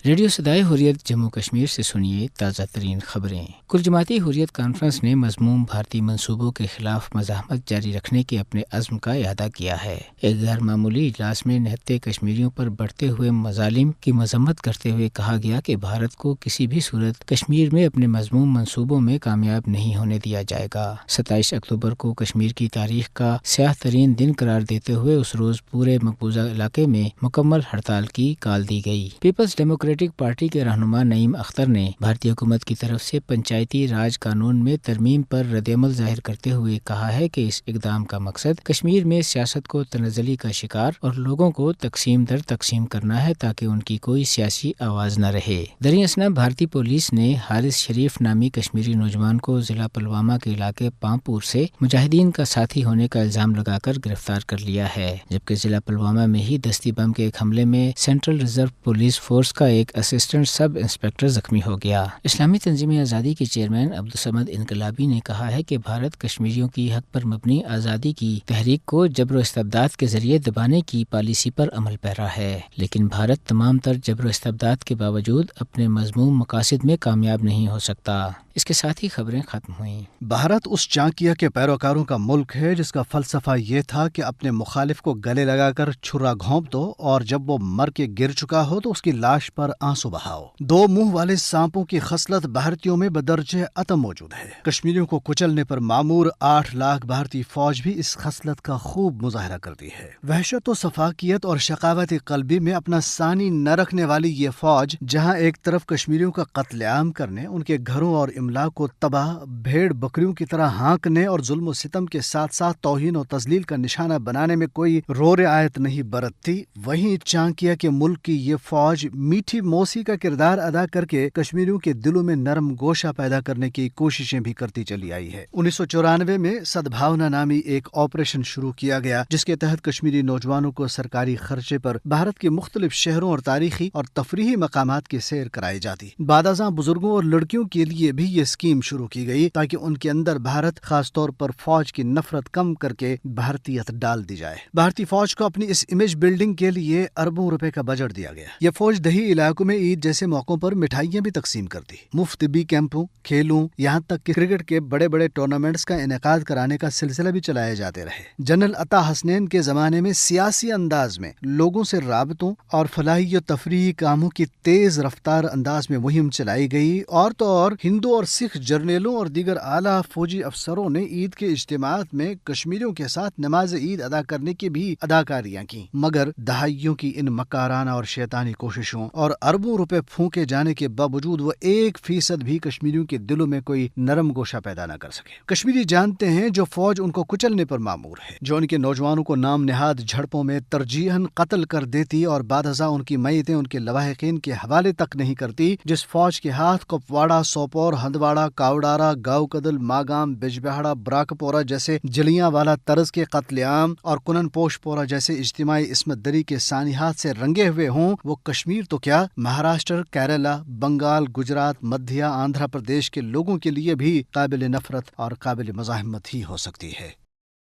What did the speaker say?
Radio صدائے حریت جموں کشمیر سے سنیے تازہ ترین خبریں۔ کل جماعتی حریت کانفرنس نے مذموم بھارتی منصوبوں کے خلاف مزاحمت جاری رکھنے کے اپنے عزم کا اعادہ کیا ہے۔ ایک غیر معمولی اجلاس میں نہتے کشمیریوں پر بڑھتے ہوئے مظالم کی مذمت کرتے ہوئے کہا گیا کہ بھارت کو کسی بھی صورت کشمیر میں اپنے مذموم منصوبوں میں کامیاب نہیں ہونے دیا جائے گا۔ 27 اکتوبر کو کشمیر کی تاریخ کا سیاہ ترین دن قرار دیتے ہوئے اس روز پورے مقبوضہ علاقے میں مکمل ہڑتال کی کال دی گئی۔ پیپلز ڈیموکریٹک پارٹی کے رہنما نعیم اختر نے بھارتی حکومت کی طرف سے پنچایتی راج قانون میں ترمیم پر رد عمل ظاہر کرتے ہوئے کہا ہے کہ اس اقدام کا مقصد کشمیر میں سیاست کو تنزلی کا شکار اور لوگوں کو تقسیم در تقسیم کرنا ہے تاکہ ان کی کوئی سیاسی آواز نہ رہے۔ دریں اثنا بھارتی پولیس نے حارث شریف نامی کشمیری نوجوان کو ضلع پلوامہ کے علاقے پامپور سے مجاہدین کا ساتھی ہونے کا الزام لگا کر گرفتار کر لیا ہے، جبکہ ضلع پلوامہ میں ہی دستی بم کے ایک حملے میں سینٹرل ریزرو پولیس فورس کا ایک اسسٹنٹ سب انسپکٹر زخمی ہو گیا۔ اسلامی تنظیم آزادی کے چیئرمین عبدالصمد انقلابی نے کہا ہے کہ بھارت کشمیریوں کی حق پر مبنی آزادی کی تحریک کو جبر و استبداد کے ذریعے دبانے کی پالیسی پر عمل پیرا ہے، لیکن بھارت تمام تر جبر و استبداد کے باوجود اپنے مذموم مقاصد میں کامیاب نہیں ہو سکتا۔ اس کے ساتھ ہی خبریں ختم ہوئیں۔ بھارت اس چانکیہ کے پیروکاروں کا ملک ہے جس کا فلسفہ یہ تھا کہ اپنے مخالف کو گلے لگا کر چھرا گھونپ دو اور جب وہ مر کے گر چکا ہو تو اس کی لاش پر آنسو بہاؤ۔ دو منہ والے سانپوں کی خصلت بھارتیوں میں بدرجہ عتم موجود ہے۔ کشمیریوں کو کچلنے پر معمور 8 لاکھ بھارتی فوج بھی اس خصلت کا خوب مظاہرہ کرتی ہے۔ وحشت و سفاکیت اور شقاوت قلبی میں اپنا ثانی نہ رکھنے والی یہ فوج جہاں ایک طرف کشمیریوں کا قتل عام کرنے، ان کے گھروں اور املاک کو تباہ بھیڑ بکریوں کی طرح ہانکنے اور ظلم و ستم کے ساتھ ساتھ توہین و تذلیل کا نشانہ بنانے میں کوئی رو رعایت نہیں برتتی، وہیں چانکیہ کے ملک کی یہ فوج میٹھی موسی کا کردار ادا کر کے کشمیریوں کے دلوں میں نرم گوشہ پیدا کرنے کی کوششیں بھی کرتی چلی آئی ہے۔ 1994 میں سدبھاونا نامی ایک آپریشن شروع کیا گیا جس کے تحت کشمیری نوجوانوں کو سرکاری خرچے پر بھارت کے مختلف شہروں اور تاریخی اور تفریحی مقامات کی سیر کرائی جاتی۔ بعد ازاں بزرگوں اور لڑکیوں کے لیے بھی یہ اسکیم شروع کی گئی تاکہ ان کے اندر بھارت خاص طور پر فوج کی نفرت کم کر کے بھارتیت ڈال دی جائے۔ بھارتی فوج کو اپنی اس امیج بلڈنگ کے لیے اربوں روپے کا بجٹ دیا گیا۔ یہ فوج دیہی علاقوں میں عید جیسے موقعوں پر مٹھائیاں بھی تقسیم کرتی، مفت طبی کیمپوں، کھیلوں، یہاں تک کہ کرکٹ کے بڑے بڑے ٹورنامنٹس کا انعقاد کرانے کا سلسلہ بھی چلائے جاتے رہے۔ جنرل عطا حسنین کے زمانے میں سیاسی انداز میں لوگوں سے رابطوں اور فلاحی و تفریحی کاموں کی تیز رفتار انداز میں مہم چلائی گئی، اور تو اور ہندو اور سکھ جرنیلوں اور دیگر اعلیٰ فوجی افسروں نے عید کے اجتماعات میں کشمیریوں کے ساتھ نماز عید ادا کرنے کی بھی اداکاریاں کی، مگر دہائیوں کی ان مکارانہ اور شیطانی کوششوں اور اربوں روپے پھونکے جانے کے باوجود وہ 1% بھی کشمیریوں کے دلوں میں کوئی نرم گوشہ پیدا نہ کر سکے۔ کشمیری جانتے ہیں جو فوج ان کو کچلنے پر مامور ہے، جو ان کے نوجوانوں کو نام نہاد جھڑپوں میں ترجیحاً قتل کر دیتی اور بعد ازاں ان کی میتیں ان کے لواحقین کے حوالے تک نہیں کرتی، جس فوج کے ہاتھ کپواڑہ، سوپور، ہندواڑہ، کاوڈارہ، گاؤ کدل، ماگام، بجبہاڑا، براکپورہ جیسے جلیاں والا طرز کے قتل عام اور کنن پوش پورہ جیسے اجتماعی عصمت دری کے سانحات سے رنگے ہوئے ہوں، وہ کشمیر تو کیا مہاراشٹر، کیرلا، بنگال، گجرات، مدھیہ، آندھرا پردیش کے لوگوں کے لیے بھی قابل نفرت اور قابل مزاحمت ہی ہو سکتی ہے۔